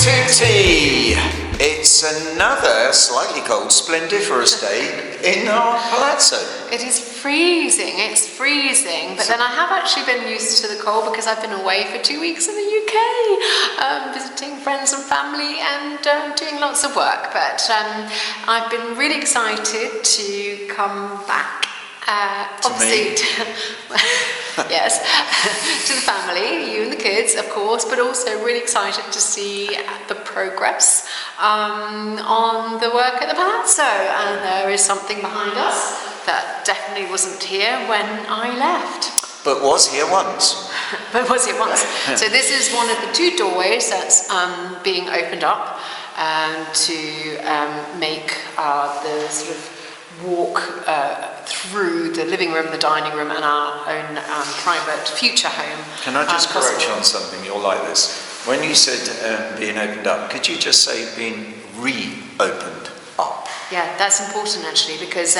tutti! It's another slightly cold, splendiferous day in our palazzo. It is freezing, but then I have actually been used to the cold because I've been away for 2 weeks in the UK, visiting friends and family and doing lots of work. But I've been really excited to come back. Obviously, yes, to the family, you and the kids, of course, but also really excited to see the progress on the work at the Palazzo. And there is something behind us that definitely wasn't here when I left. But was here once. So this is one of the two doorways that's being opened up to make the sort of walk through the living room, the dining room, and our own private future home. Can I just correct you on something? You'll like this. When you said being opened up, could you just say being reopened up? Yeah, that's important actually, because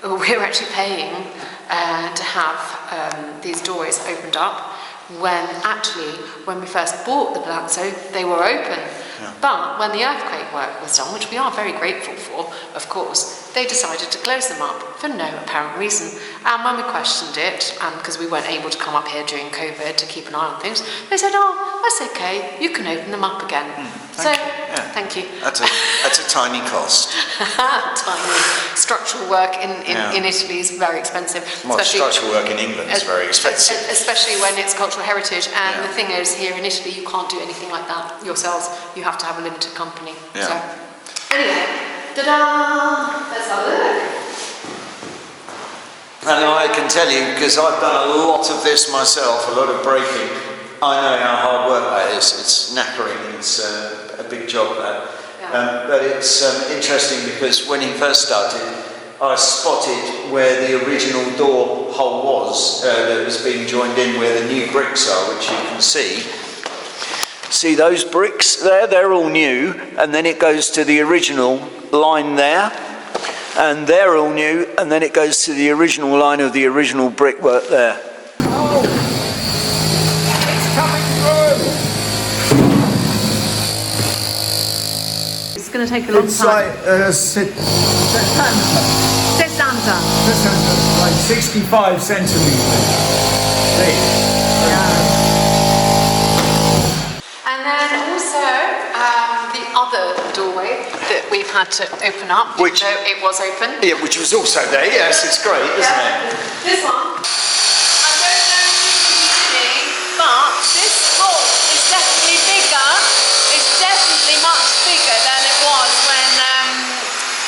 we're actually paying to have these doorways opened up when we first bought the Palazzo, they were open. Yeah. But when the earthquake work was done, which we are very grateful for, of course, they decided to close them up for no apparent reason. And when we questioned it, because we weren't able to come up here during COVID to keep an eye on things, they said, "Oh, that's okay, you can open them up again." Thank you. That's a tiny cost. Tiny. Structural work in Italy is very expensive. Well, structural work in England is very expensive. Especially when it's cultural heritage. And the thing is, here in Italy, you can't do anything like that yourselves. You have to have a limited company. Yeah. So, anyway, ta-da! Let's have a look. And I can tell you, because I've done a lot of this myself, a lot of breaking, I know how hard work that is. It's knackering, it's a big job that. Yeah. But it's interesting because when he first started, I spotted where the original door hole was that was being joined in where the new bricks are, which you can see. See those bricks there? They're all new, and then it goes to the original line there, and they're all new, and then it goes to the original line of the original brickwork there. Oh, it's coming through! It's going to take a long time. It's like 65 centimeters. And then also the other doorway that we've had to open up, which it was open. Yeah, which was also there. Yes, it's great, isn't it? This one. I don't know if you can see, but this hole is definitely bigger. It's definitely much bigger than it was when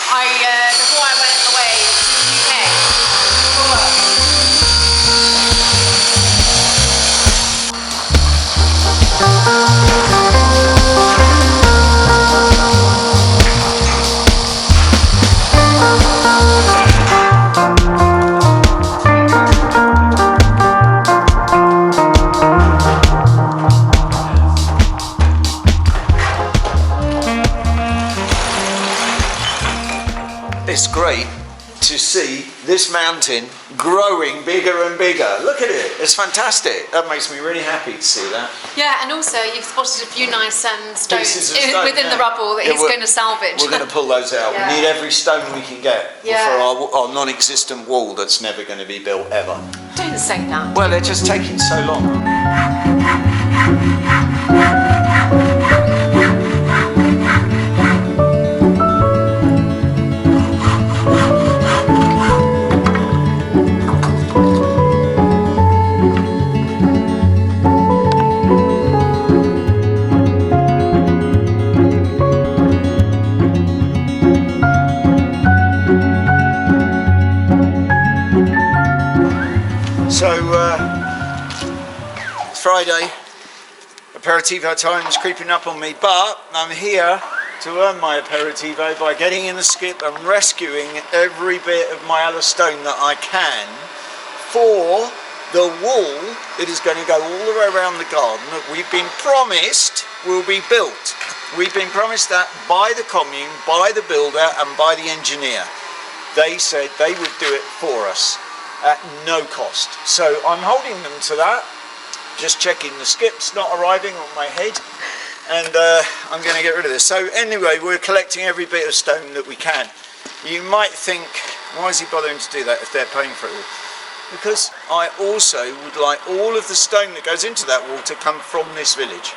before I went away to the UK for work. It's great to see this mountain growing bigger and bigger. Look at it, it's fantastic. That makes me really happy to see that. Yeah, and also you've spotted a few nice stones within the yeah. rubble that he's going to salvage. We're going to pull those out. Yeah. We need every stone we can get Yeah. for our non-existent wall that's never going to be built ever. Don't say that. Well, they're just taking so long. So, it's Friday, aperitivo time is creeping up on me, but I'm here to earn my aperitivo by getting in the skip and rescuing every bit of my other stone that I can for the wall that is going to go all the way around the garden that we've been promised will be built. We've been promised that by the commune, by the builder and by the engineer. They said they would do it for us at no cost. So I'm holding them to that, just checking the skip's not arriving on my head, and I'm going to get rid of this. So anyway, we're collecting every bit of stone that we can. You might think, why is he bothering to do that if they're paying for it all? Because I also would like all of the stone that goes into that wall to come from this village.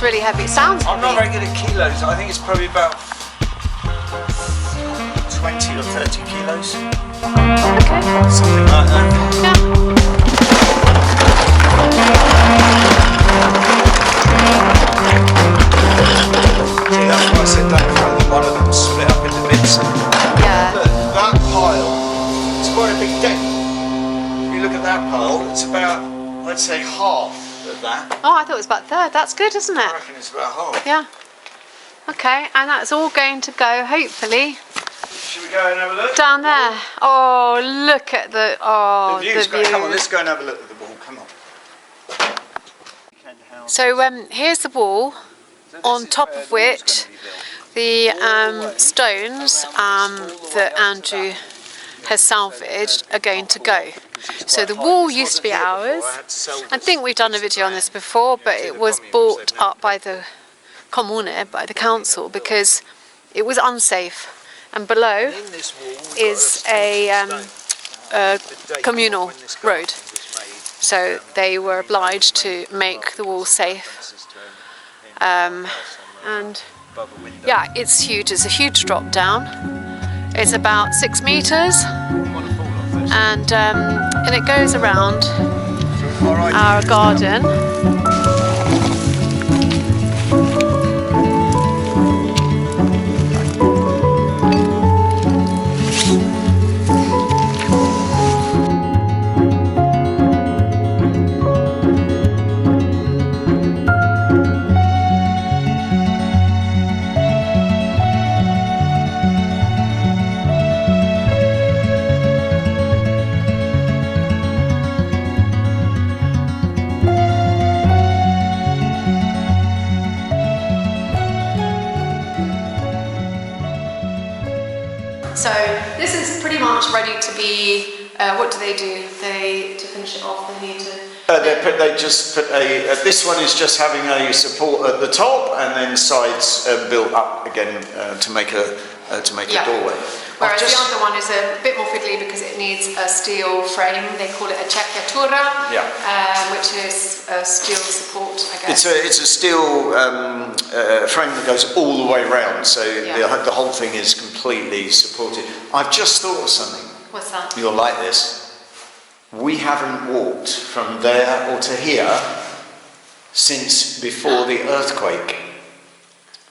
Really heavy. It sounds heavy. I'm not very good at kilos. I think it's probably about 20 or 30 kilos. Okay. Something like that. Yeah. See, that's why I said that one of them split up into bits. Yeah. Look, that pile, it's quite a big deck. If you look at that pile, it's about, let's say, half of that. Oh, I thought it was about a third. That's good, isn't I it? reckon it's about half. Yeah. Okay, and that's all going to go, hopefully, Should we go and have a look? down there. Oh, look at the view's the great. view. Come on, let's go and have a look at the wall. Come on. So here's the wall, on top of which the stones that Andrew has salvaged are going to go. So the wall used to be ours. I think we've done a video on this before, but it was bought up by the Comune, by the council, because it was unsafe. And below is a communal road. So they were obliged to make the wall safe. And yeah, it's huge. It's a huge drop down. It's about 6 meters. And it goes around our garden. So this is pretty much ready to be, what do? To finish it off, they need to... They just put this one is just having a support at the top and then sides built up again to make a doorway. Whereas the other one is a bit more fiddly because it needs a steel frame. They call it a cecchiatura, which is a steel support, I guess. It's a steel frame that goes all the way round, so the whole thing is completely supported. I've just thought of something. What's that? You'll like this. We haven't walked from there or to here since before the earthquake.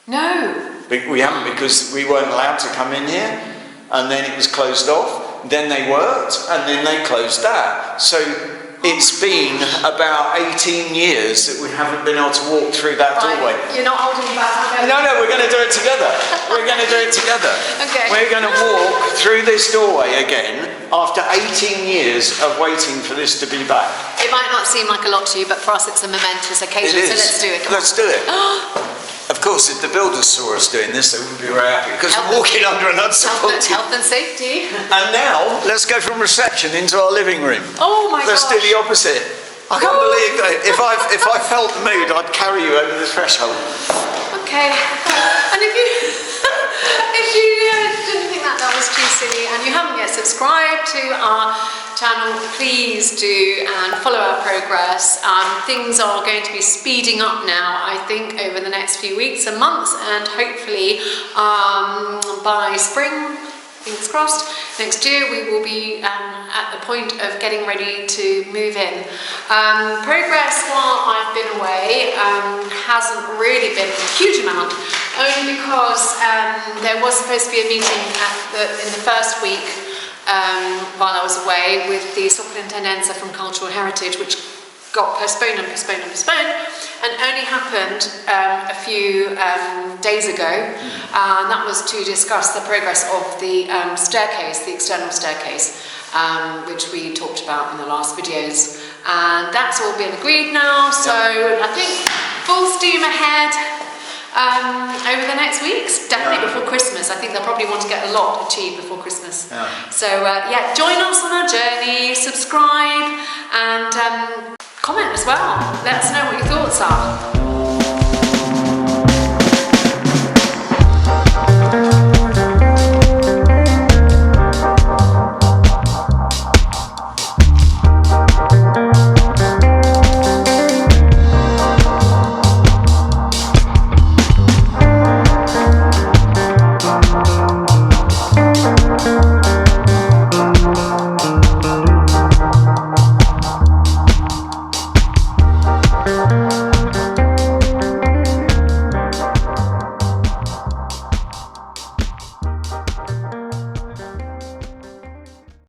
No. We haven't, because we weren't allowed to come in here, and then it was closed off, then they worked, and then they closed that. So it's been about 18 years that we haven't been able to walk through that doorway. You're not holding me back. No, we're going to do it together. We're going to do it together. Okay. We're going to walk through this doorway again after 18 years of waiting for this to be back. It might not seem like a lot to you, but for us it's a momentous occasion, It is. so let's do it. Let's do it. Of course, if the builders saw us doing this, they wouldn't be very happy, because we're walking under an unsupported... Health and safety. And now, let's go from reception into our living room. Oh my gosh. Let's do the opposite. I can't believe that. If I felt the mood, I'd carry you over the threshold. Okay. And if you didn't think that was too silly and you haven't yet subscribed to our channel, please do, and follow our progress. Things are going to be speeding up now, I think, over the next few weeks and months, and hopefully by spring, fingers crossed, next year we will be at the point of getting ready to move in. Progress while I've been away hasn't really been a huge amount, only because there was supposed to be a meeting in the first week while I was away with the Soprintendenza from Cultural Heritage, which got postponed and postponed and postponed, and only happened a few days ago. And that was to discuss the progress of the staircase, the external staircase, which we talked about in the last videos. And that's all been agreed now, so I think full steam ahead over the next weeks, definitely before Christmas. I think they'll probably want to get a lot achieved before Christmas. So join us on our journey, subscribe, and comment as well. Let us know what your thoughts are.